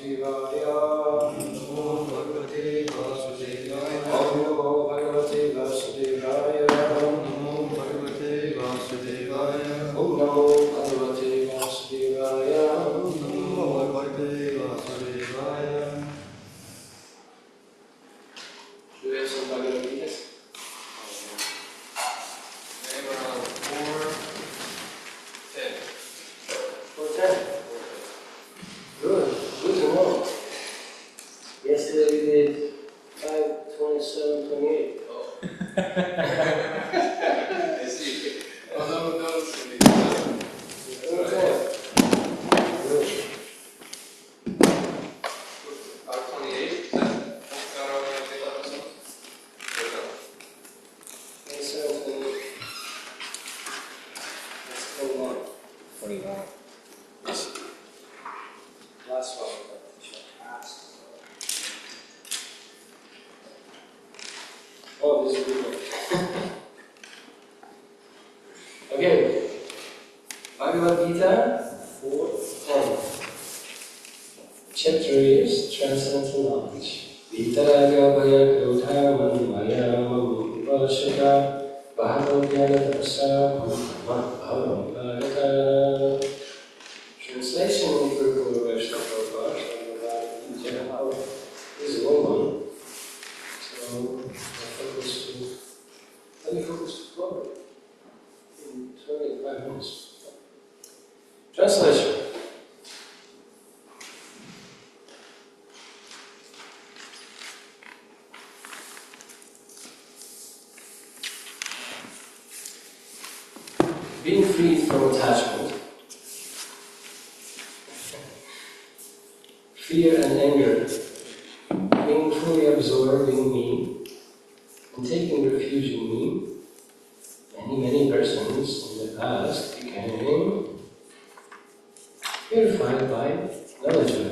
Vasudevaya. Namo Bhagavate Vasudevaya. Om Namo Bhagavate Vasudevaya. Namo Bhagavate Vasudevaya. Om Namo Bhagavate Vasudevaya. Namo Bhagavate Vasudevaya. Do we have some Bhagavad Gitas? Maybe around 4:10. 4:10? Good. Good to know. Yesterday we did 5:27:28. Oh. I see. Oh, no, it's going to be okay. Good. 5:28? Is that our episode? Or no? 27:28. That's 21. 41. Yes. Last one. Oh, this is good one. Okay. Bhagavad Gita 4:10. Chapter is Transcendental Knowledge. Vitaraga Bhaya Krodha Manmaya Vashaka Bhagavad Tapasa Bhavam Bhagata. Translation of Guru Vaishnava Prabhupada is a long one. So let me focus to flow in 25 minutes. Translation. Being freed from attachment, fear and anger, being fully absorbed in me, and taking refuge in me, many persons in the past became purified by knowledge of me.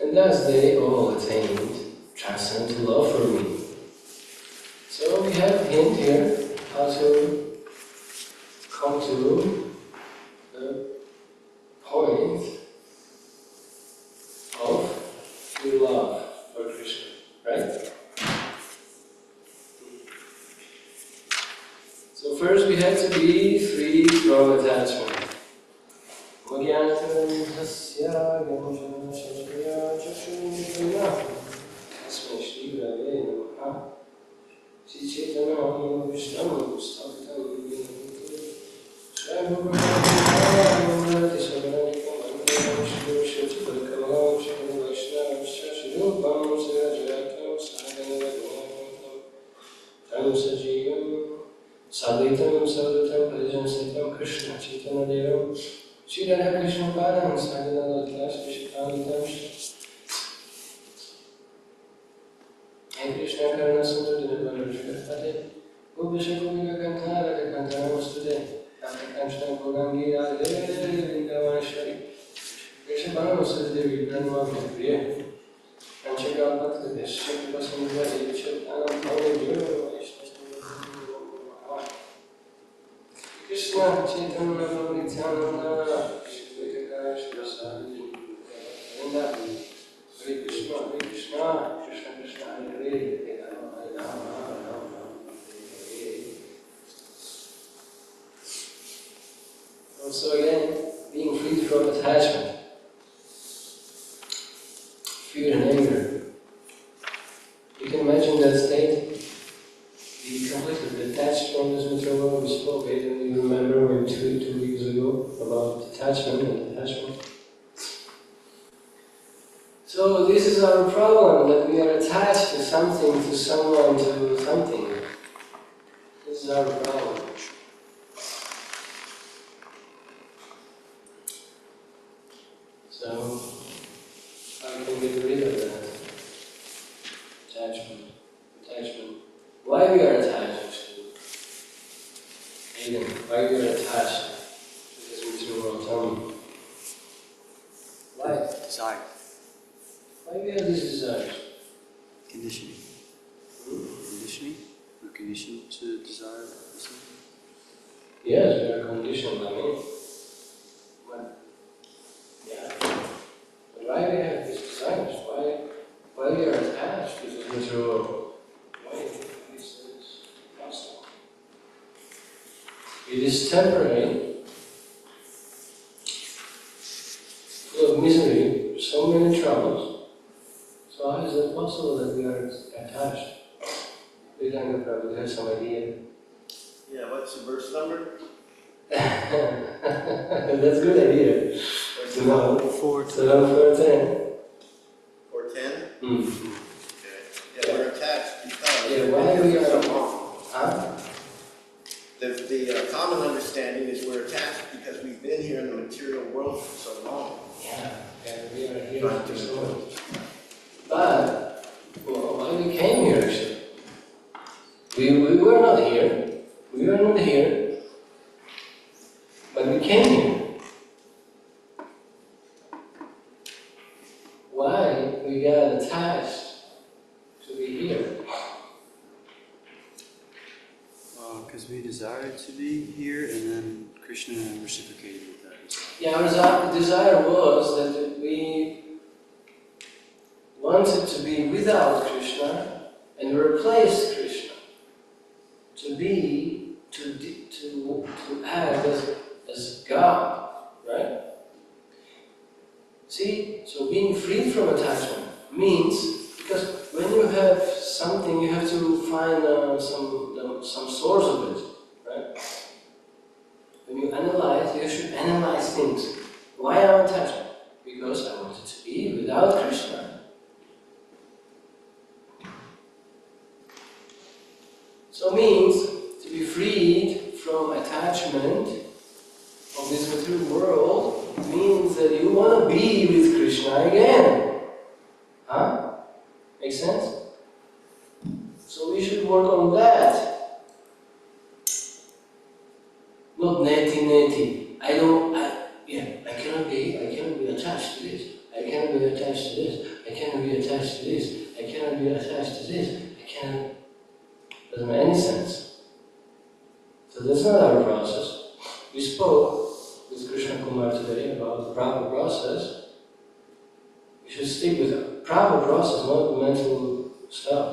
And thus they all attained transcendental love for me. So we have a hint here how to come to the point of pure love for Krishna, right? So first we have to be free from attachment. Sadaitam Sadhutam Parijan Saitam Krishna Chaitanya Devam Sri Radha Krishna Padam Sadhana Latlas Vishikalitam Hey Krishna Karna Sundar Dinabhara Shrivatpate Gopasha Gopika Kantara Kantara Mastude Afrikanshtam Gogangi Radhe Vrindavanashari Krishna Padam Saddevi Dhanma Priya Kanchaka Bhakta Vishnu Vasundara Ichit Anam Bhava Yuru Krishna Chaitanya Nityananda Shri Prasadi Vrinda Hare Krishna Krishna Krishna Hare Hare Hare Rama Hare. Also again, being freed from attachment, fear and anger. You can imagine that state. Be completely detached from this material world. We spoke it, and you remember maybe two weeks ago about detachment and attachment. So this is our problem, that we are attached to something, to someone, to something. This is our problem. So how can we get rid of that? Attachment. Why we are attached actually? Again, why we are attached to this material world? Tell me. Why? Desire. Why we have these desires? Conditioning. Conditioning? We're conditioned to desire something? Yes, we are conditioned, I mean. is temporary, full of misery, so many troubles. So how is it possible that we are attached? Vedanga Prabhu has some idea. Yeah, what's the verse number? That's a good idea. What's You know, 4:10. 410? Mm. Okay. Yeah, we're attached because... Yeah, why we are... Huh? The common understanding is we're attached because we've been here in the material world for so long. Yeah, we are here for so long. But, well, why we came here actually? We were not here. We were not here. But we came here. Why we got attached to be here? Because we desired to be here, and then Krishna reciprocated with that desire. Yeah, our desire was that we wanted to be without Krishna and replace Krishna. To act as God, right? See, so being free from attachment means, because when you have something, you have to find some source of it, right? When you analyze, you should analyze things. Why am I attached? Because I wanted to be without Krishna. So means to be freed from attachment of this material world means that you want to be with Krishna again. Huh? Make sense? So we should work on that. Not neti. I cannot be attached to this. I cannot be attached to this. I cannot be attached to this. I cannot be attached to this. I cannot. Doesn't make any sense. So that's not our process. We spoke with Krishna Kumar today about the proper process. We should stick with the proper process, not the mental stuff.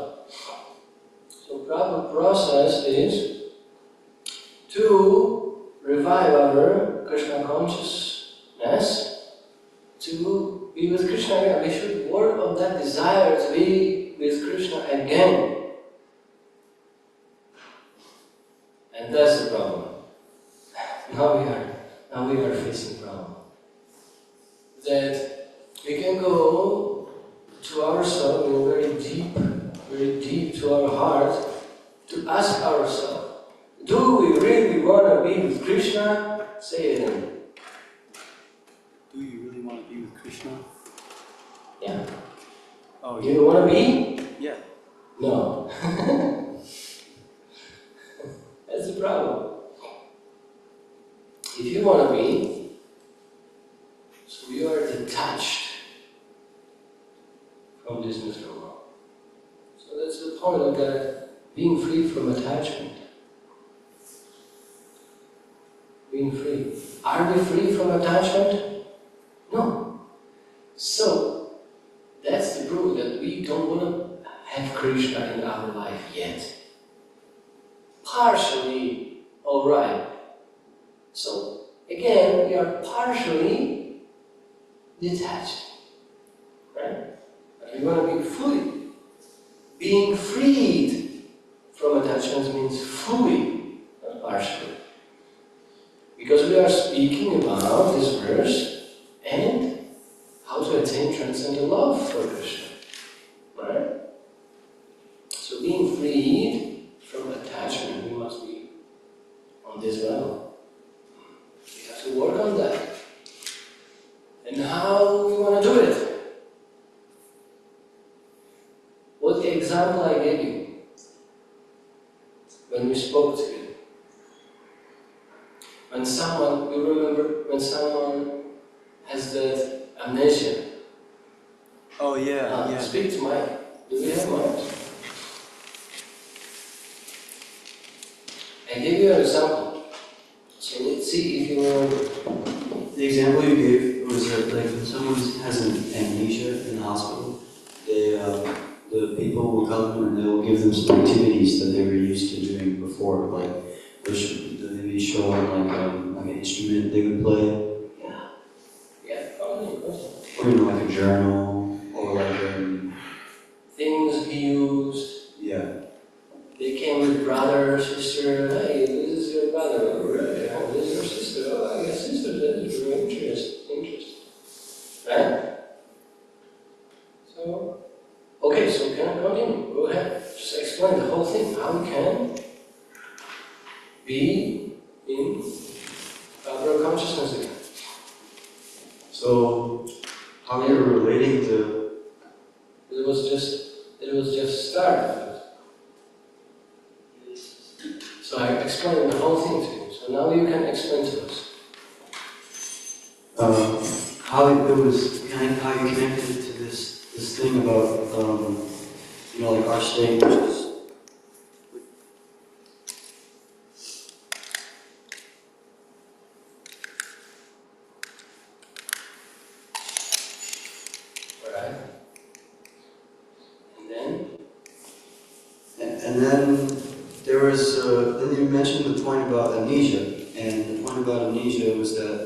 So proper process is to revive our Krishna consciousness, to be with Krishna again. We should work on that desire to be with Krishna again. And that's the problem. Now we are facing a problem. That we can go to ourselves, very deep to our heart, to ask ourselves, do we really want to be with Krishna? Say it again. Do you really want to be with Krishna? Yeah. Oh, Do you want to be? Yeah. No. That's the problem. If you want to be, so you are detached from this material world. So that's the point of that, being free from attachment. Being free. Are we free from attachment? No. So, that's the proof that we don't want to have Krishna in our life yet. Partially alright. So, again, we are partially detached. Right? But we want to be fully. Being freed from attachment means fully, not partially. Because we are speaking about this verse and how to attain transcendental love for Krishna. Right? So being freed from attachment, we must be on this level. We have to work on that. And how we want to do it? What the example I gave you when we spoke to you. When someone, you remember, when someone has that amnesia. Oh yeah, Speak to Mike. Do we have Mike? I gave you an example. So let's see if you remember. The example you gave was that, like, when someone has an amnesia in the hospital, the people will come and they will give them some activities that they were used to doing before. Like, maybe show on like an instrument they would play. Yeah, probably. Or like a journal, or like things he used. yeah. They came with brother, sister. Hey, this is your brother. Oh, right. Oh, this is your sister. Oh, I guess sister. That is very interesting. Right? So, okay. So can I continue? Go ahead. Just explain the whole thing. How we can be in Bhagavad consciousness again. So, how you're relating to? It was just started. So I explained the whole thing to you. So now you can explain to us. How it was, how you connected it to this thing about, like our state, which is. Alright. And then? And then there was, then you mentioned the point about amnesia. And the point about amnesia was that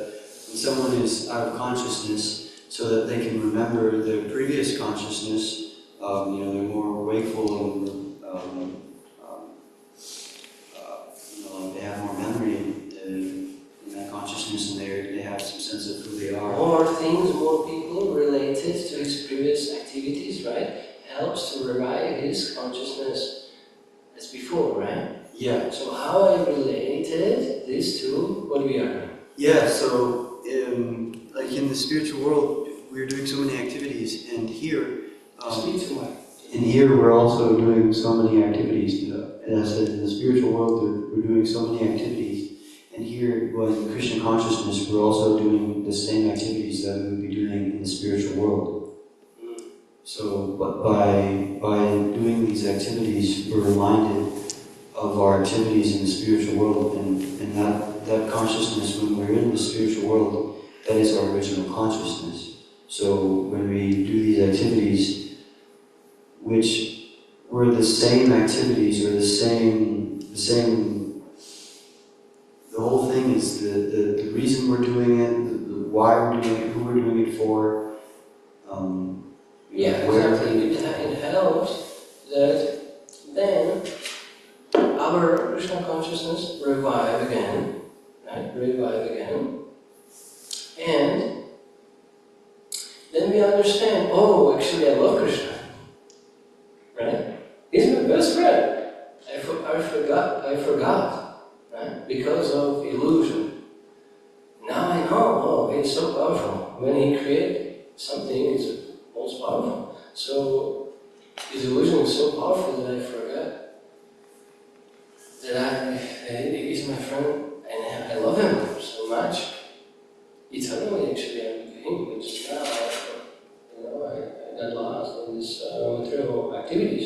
when someone is out of consciousness, so that they can remember their previous consciousness, they're more wakeful and, they have more memory in that consciousness, and they have some sense of who they are. More things, more people related to his previous activities, right? Helps to revive his consciousness as before, right? Yeah. So how I related this to what we are doing? Yeah, so like in the spiritual world, we're doing so many activities, and here, in here we're also doing so many activities. As I said, in the spiritual world, we're doing so many activities, and here, in Krishna consciousness, we're also doing the same activities that we would be doing in the spiritual world. So, but by doing these activities, we're reminded of our activities in the spiritual world, and that consciousness, when we're in the spiritual world, that is our original consciousness. So when we do these activities, which were the same activities, or the whole thing is the reason we're doing it, why we're doing it, who we're doing it for. Exactly. It helps that then our Krishna consciousness revive again, right? Revive again. And then we understand, oh, actually I love Krishna, right? He's my best friend. I forgot, right? Because of illusion. Now I know, oh, he's so powerful. When he creates something, it's most powerful. So his illusion is so powerful that I forgot that he's my friend and I love him so much. Eternally, actually, I'm with him. It's just now, I got lost in these material activities.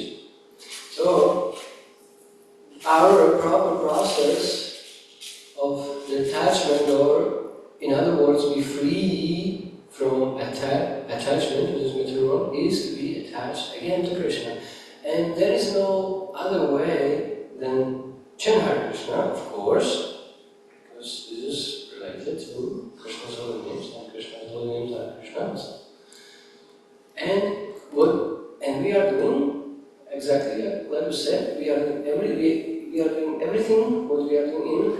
So, our proper process of detachment, or in other words, be free from attachment to this material world, is to be attached again to Krishna. And there is no other way than chant Hare Krishna, of course, because this is related to Krishna's holy names, and Krishna's holy names are Krishna's. And we are doing exactly like you said. We are doing everything what we are doing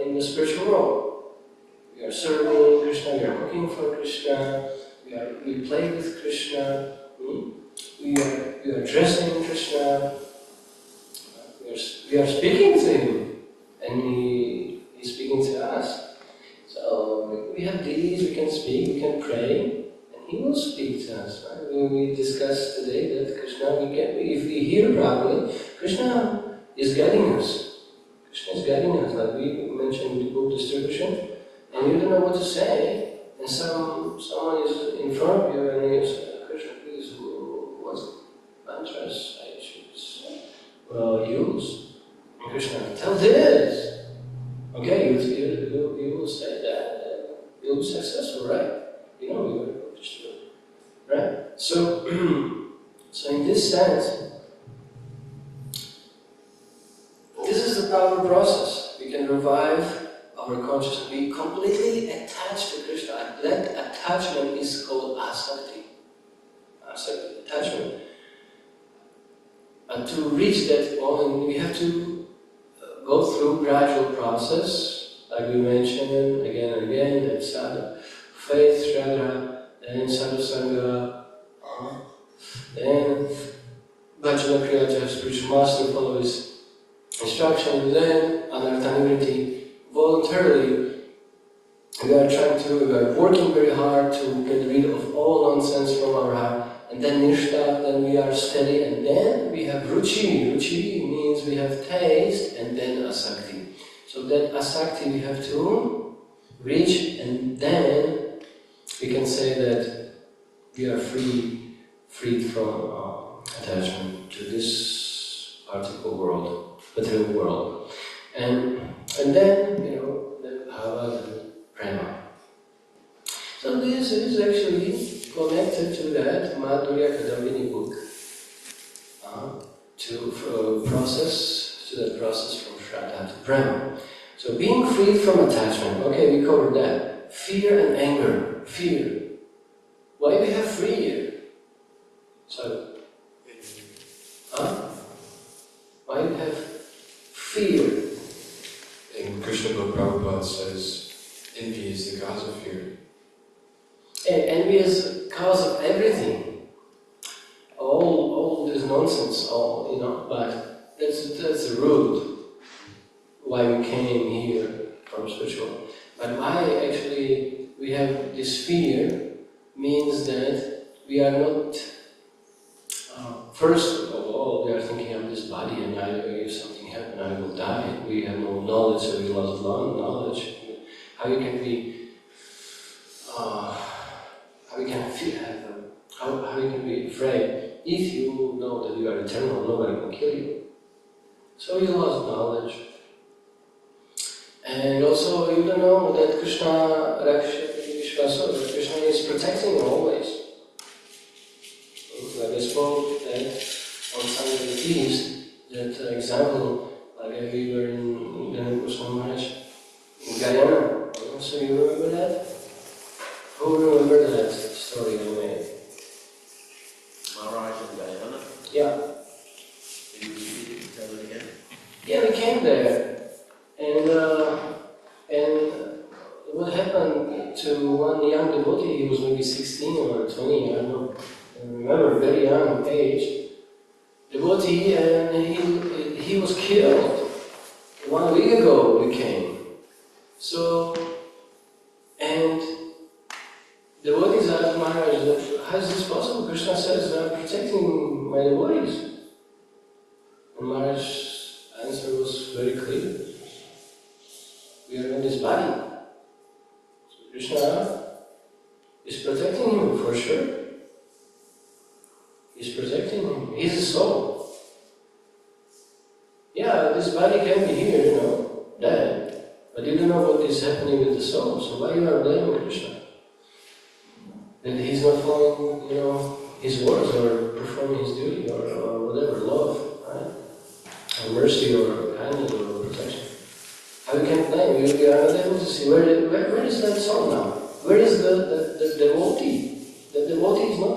in the spiritual world. We are serving Krishna. We are cooking for Krishna. We play with Krishna. We are dressing Krishna. We are speaking to him, and he's speaking to us. So we have these. We can speak. We can pray. He will speak to us, right? We discussed today that Krishna, if we hear properly, Krishna is guiding us. Krishna is guiding us, like we mentioned in the book distribution, and you don't know what to say, and someone is in front of you and you say, Krishna, please, what mantras I should use? And Krishna, tell this! Okay, you will say that, you'll be successful, right? You know, you are right? So in this sense, this is the proper process. We can revive our consciousness, be completely attached to Krishna. That attachment is called asakti. Asakti, attachment. And to reach that point, we have to go through gradual process, like we mentioned again and again, that sadhana, faith, shraddha, then sadhusanga, then bhajana kriya, spiritual master, follow his instruction, then anartha-nivritti. Voluntarily, we are working very hard to get rid of all nonsense from our heart, and then nishta, then we are steady, and then we have ruchi. Ruchi means we have taste, and then asakti. So that asakti we have to reach, and then we can say that we are freed from attachment to this particle world, material world. And then, the bhava and prema. So this is actually connected to that Madhurya Kadambini book, to that process from Shraddha to Prema. So being freed from attachment, okay, we covered that. Fear and anger, fear. Why we have fear? So, why we have fear? In Krishna book, Prabhupada says, envy is the cause of fear. And envy is the cause of everything. All this nonsense, but that's the root why we came here from spiritual. But why actually we have this fear means that we are not, first of all, we are thinking of this body, and if something happens, I will die. We have no knowledge, so we lost knowledge. How we can be, how we can be afraid if you know that you are eternal, nobody can kill you. So you lost knowledge. And also you don't know that Krishna is protecting you always. Like I spoke that on Sunday the feast, that example, like we were in Krishna Maharaj in Guyana. So you remember that? Who remember that story I made? Maharaj in Guyana? Yeah. Can you tell it again? Yeah, we came there. And what happened to one young devotee, he was maybe 16 or 20, I don't know. I remember, very young age. Devotee, and he was killed 1 week ago we came. So, and devotees asked Maharaj, how is this possible? Krishna says, I'm protecting my devotees. And Maharaj's answer was very clear. We are in this body. So Krishna is protecting him for sure. He's protecting him. He's a soul. Yeah, this body can be here, dead. But you don't know what is happening with the soul. So why you are blaming Krishna? That he's not following, his words or performing his duty or whatever, love, right? Or mercy or kindness or protection. How you can blame? We are not able to see where is that soul now? Where is the devotee? The devotee is not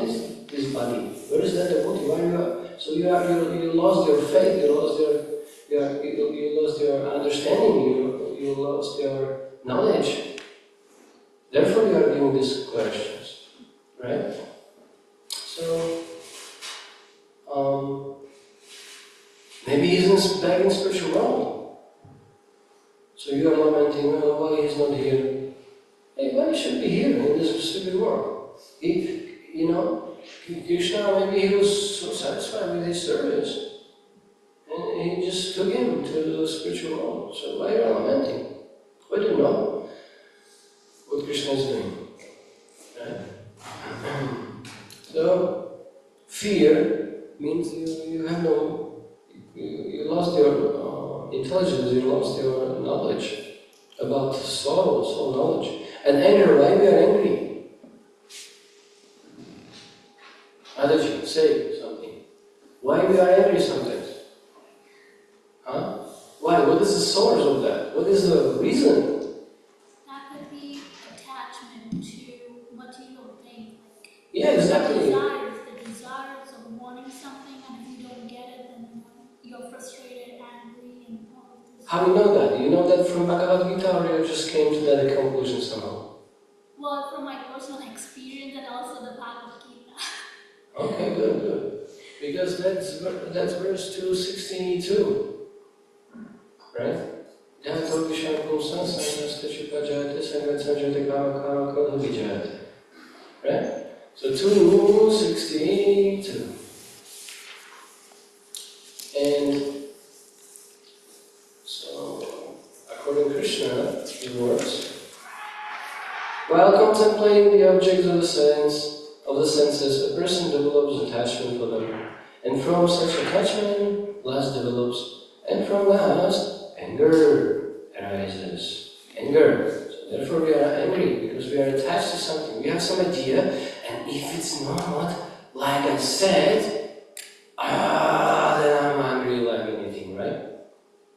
this body. Where is that devotee? Why you lost your faith. You lost your understanding. You lost your knowledge. Therefore, you are giving these questions, right? So, maybe he's back in spiritual world. So you are lamenting, why he's not here? Hey, why he should be here in this stupid world? Krishna, maybe he was so satisfied with his service, and he just took him to the spiritual world. So why are you lamenting? Why do you know what Krishna is doing? Right? So, fear means you have you lost your intelligence, you lost your knowledge about soul knowledge. And anger, why we are angry? Adaji, say something. Why we are angry sometimes? Why? What is the source of that? What is the reason? That could be attachment to material things. Yeah, exactly. The desires of wanting something, and if you don't get it, then you're frustrated, angry, and all of this. How do you know that? Do you know that from Bhagavad Gita, or you just came to that conclusion somehow? Well, from my personal experience and also the Bhagavad Gita. Okay, good, good. Because that's verse 262, right? Jato Vishakum Sansanasta Chupajate Sangatsanjate Kama Kama Koda Vijayate. Right? So 262. And so, according to Krishna, he words, while contemplating the objects of the senses, a person develops attachment for them, and from such attachment, lust develops, and from lust, anger arises. Anger. So therefore we are angry, because we are attached to something. We have some idea, and if it's not like I said, then I'm angry like anything, right?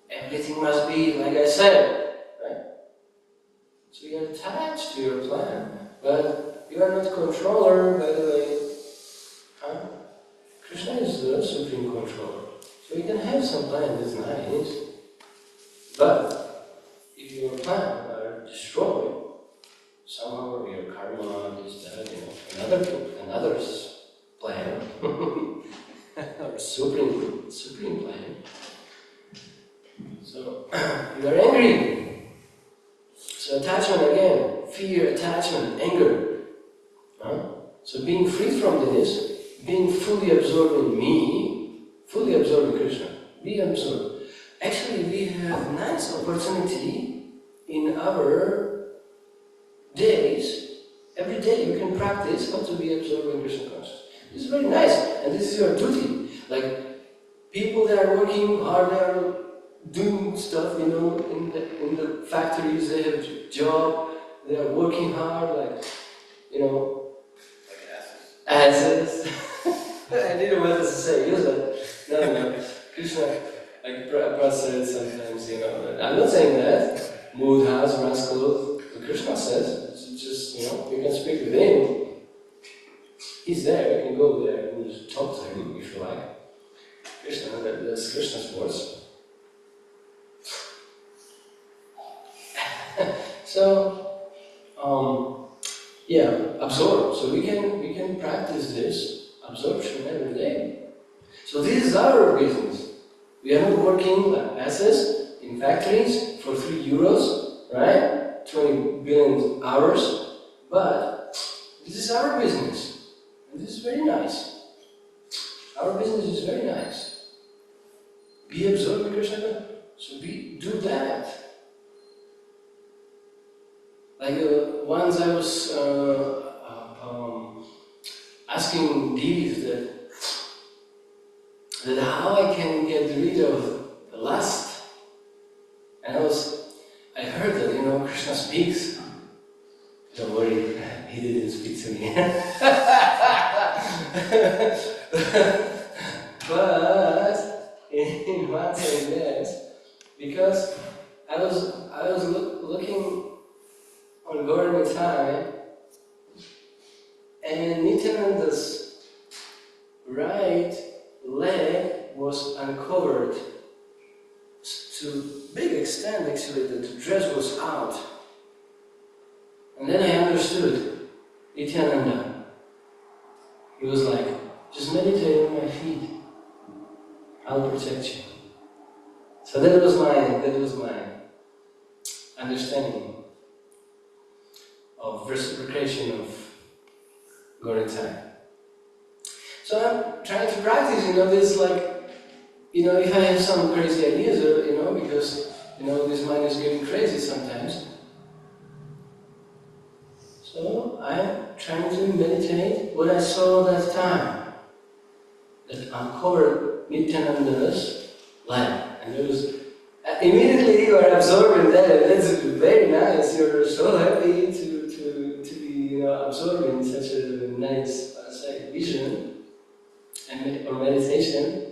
Everything must be like I said, right? So you are attached to your plan, but you are not controller, by the way. Huh? Krishna is the supreme controller. So you can have some plan that's nice, but if your plan are destroyed, somehow your karma is that, another's plan, or supreme plan. So you are angry. So attachment again, fear, attachment, anger. Huh? So being free from this, being fully absorbed in me, fully absorbed in Krishna, be absorbed. Actually, we have nice opportunity in our days. Every day you can practice how to be absorbed in Krishna consciousness. This is very nice, and this is your duty. Like people that are working hard, they are doing stuff, in the factories, they have job, they are working hard, like asses. I didn't want to say, yes, but no. Krishna, like Prabhupada said sometimes, I'm not saying that. Mood has rascal. Krishna says, it's just, you can speak with him. He's there, you can go there and just talk to him if you like. Krishna, that's Krishna's words. So, absorb. So we can practice this absorption every day. So this is our business. We are not working like asses in factories for €3, right? 20 billion hours. But this is our business. And this is very nice. Our business is very nice. Be absorbed in Krishna. So do that. Like once I was asking deities that how I can get rid of the lust, and I heard that Krishna speaks. Don't worry, he didn't speak to me. But in one thing, yes, because I was looking on Gauriya time, and Nityananda's right leg was uncovered to big extent actually that the dress was out. And then I understood Nityananda. He was like, just meditate on my feet. I'll protect you. So that was my understanding of reciprocation of Gauriya time. So I'm trying to practice, this if I have some crazy ideas, because, this mind is getting crazy sometimes. So I'm trying to meditate what I saw that time, that uncovered Nityananda's life. And it was, immediately you are absorbing that, and that's very nice. You're so happy to be absorbing such a nice, vision or meditation.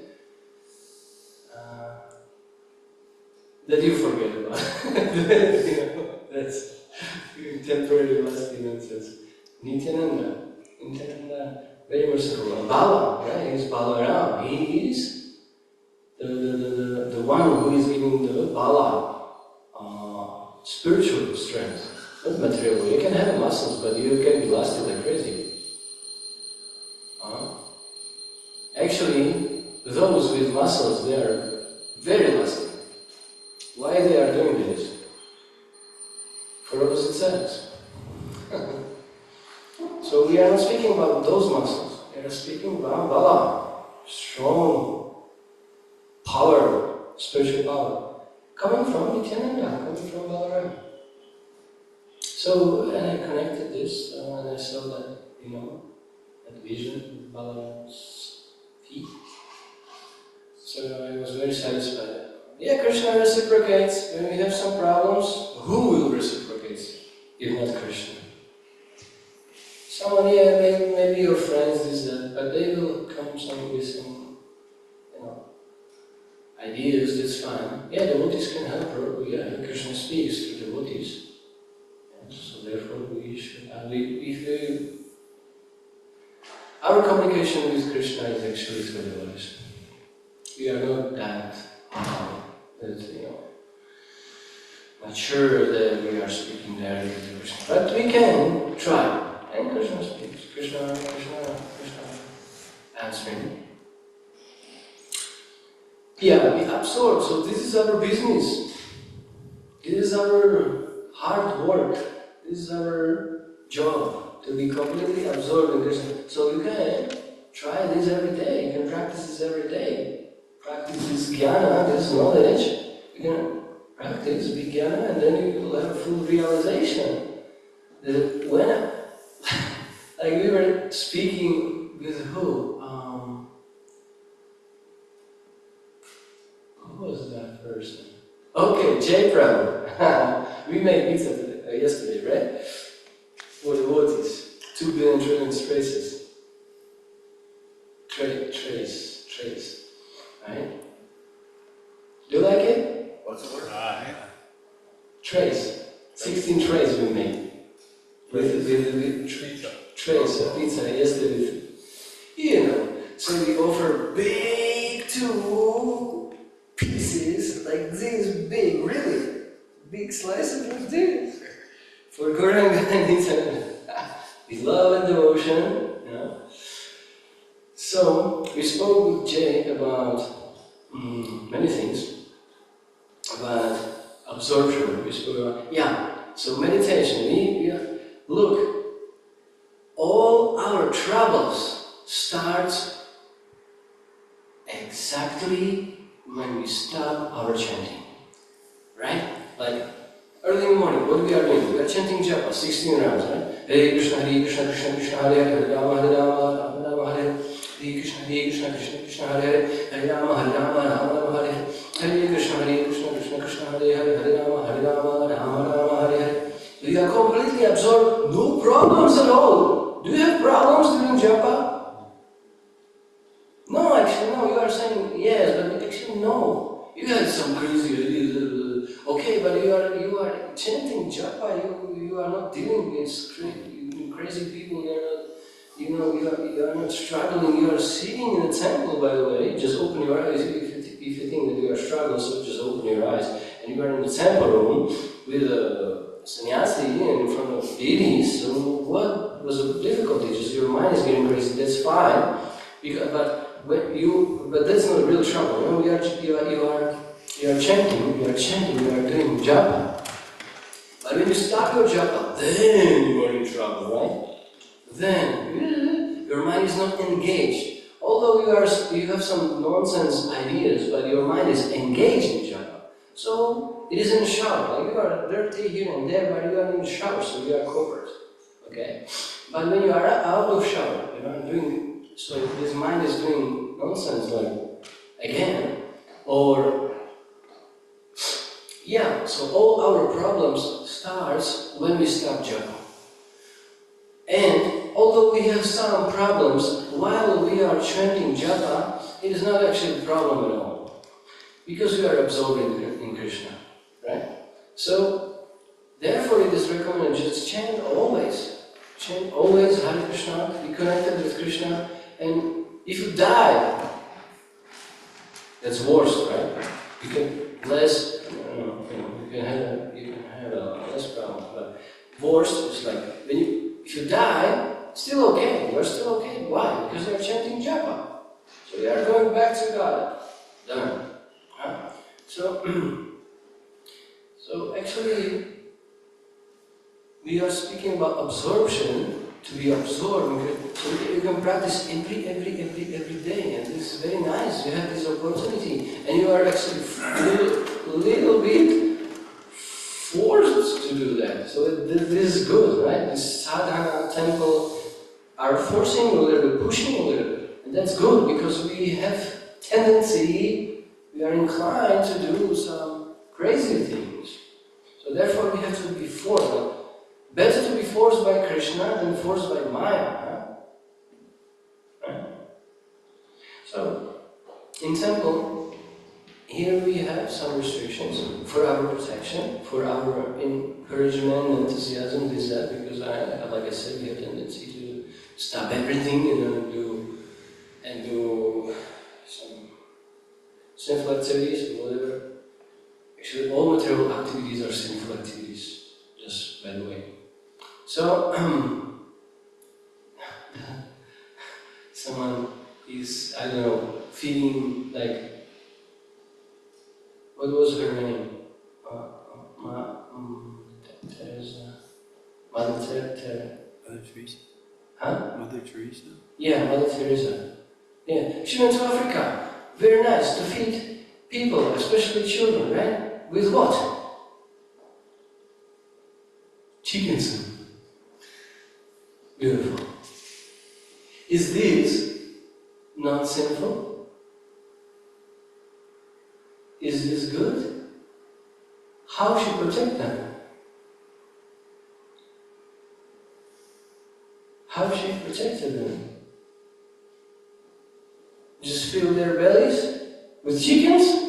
Temporary last innocence. Nityananda, very merciful. Bala, right? He's Balaram. He is the one who is giving the Bala spiritual strength, not material. You can have muscles, but you can be lusty like crazy. Actually, those with muscles, they are very lusty. Why they are doing this? For opposite sex. So we are not speaking about those muscles. We are speaking about Bala, strong power, spiritual power, coming from Nityananda, coming from Balaram. So, and I connected this, and I saw that, that vision of Balaram's feet. So I was very satisfied. Yeah, Krishna reciprocates. When we have some problems, who will reciprocate if not Krishna? Someone, yeah, maybe your friends, this, that, but they will come with some, ideas, that's fine. Yeah, devotees can help her. Yeah, Krishna speaks to devotees. And so therefore we should, our communication with Krishna is actually through devotees. We are not that, mature that we are speaking directly to Krishna. But we can try. And Krishna speaks. Krishna answering. Yeah, we absorb. So this is our business. This is our hard work. This is our job, to be completely absorbed in Krishna. So you can try this every day. You can practice this every day. Practice this jnana, this knowledge. You can practice jnana, and then you will have full realization. That when, like we were speaking with who? Who was that person? Okay, Jay Prabhu. We made pizza yesterday, right? For the devotees. 2 billion trillion traces. Trace. Right? Do you like it? What's the word? Trace. 16 trays we made. With trays of pizza yesterday. So we offer big 2 pieces like this big, really big slices like this for Gauranga and Nityananda. With love and devotion, So we spoke with Jay about many things, about absorption. We spoke about so meditation. Look, all our troubles start exactly when we stop our chanting, right? Like early in the morning, what we are doing? We are chanting japa, 16 rounds, right? Hare Krishna, Krishna Krishna, Hare Hare, Hare Rama, Rama Rama, Hare Krishna, Krishna Krishna, Hare Hare, Hare Rama, Rama Hare Hare, Hare Krishna, Krishna Krishna, Hare Hare, Hare Rama, Rama Hare Hare. We are completely absorbed, no problems at all. Do you have problems during japa? No, actually, no. You are saying yes, but actually, no. You have some crazy, okay, but you are chanting japa. You are not dealing with crazy people. You are not struggling. You are sitting in the temple. By the way, just open your eyes. If you think that you are struggling, so just open your eyes. And you are in the temple room with a sannyasi in front of deities. So what was the difficulty? Just your mind is getting crazy. That's fine. But that's not real trouble. You are chanting. You are doing japa. But when you stop your japa, then you are in trouble, right? Then your mind is not engaged. Although you have some nonsense ideas, but your mind is engaged in japa. So it is in the shower. Like you are dirty here and there, but you are in the shower, so you are covered. Okay? But when you are out of shower, so this mind is doing nonsense, like again, so all our problems starts when we stop japa. And although we have some problems while we are chanting japa, it is not actually a problem at all, because we are absorbed in Krishna, right? So Therefore, it is recommended just chant always. Chant always Hare Krishna, be connected with Krishna, and if you die, that's worse, right? You can less, you can have a less problem, but worse is like if you die, still okay. You're still okay. Why? Because you're chanting japa. So you are going back to God. Done. Huh? So actually, we are speaking about absorption, to be absorbed. So you can practice every day, and it's very nice. You have this opportunity, and you are actually a little bit forced to do that. So this is good, right? This sadhana temple are forcing a little bit, pushing a little bit, and that's good because we have tendency, we are inclined to do some crazy things. So therefore, we have to be forced. Better to be forced by Krishna than forced by Maya. Huh? Right? So, in temple, here we have some restrictions for our protection, for our encouragement, enthusiasm, this, that, because like I said, we have tendency to stop everything and do some sinful activities or whatever. Actually, all material activities are sinful activities, just by the way. So, someone is, I don't know, feeling like, what was her name? Teresa. Mother Teresa? Huh? Mother Teresa? Yeah, Mother Teresa. Yeah, she went to Africa. Very nice to feed people, especially children, right? With what? Chickens. Beautiful. Is this not sinful? Is this good? How she protect them? How she protected them? Just fill their bellies with chickens?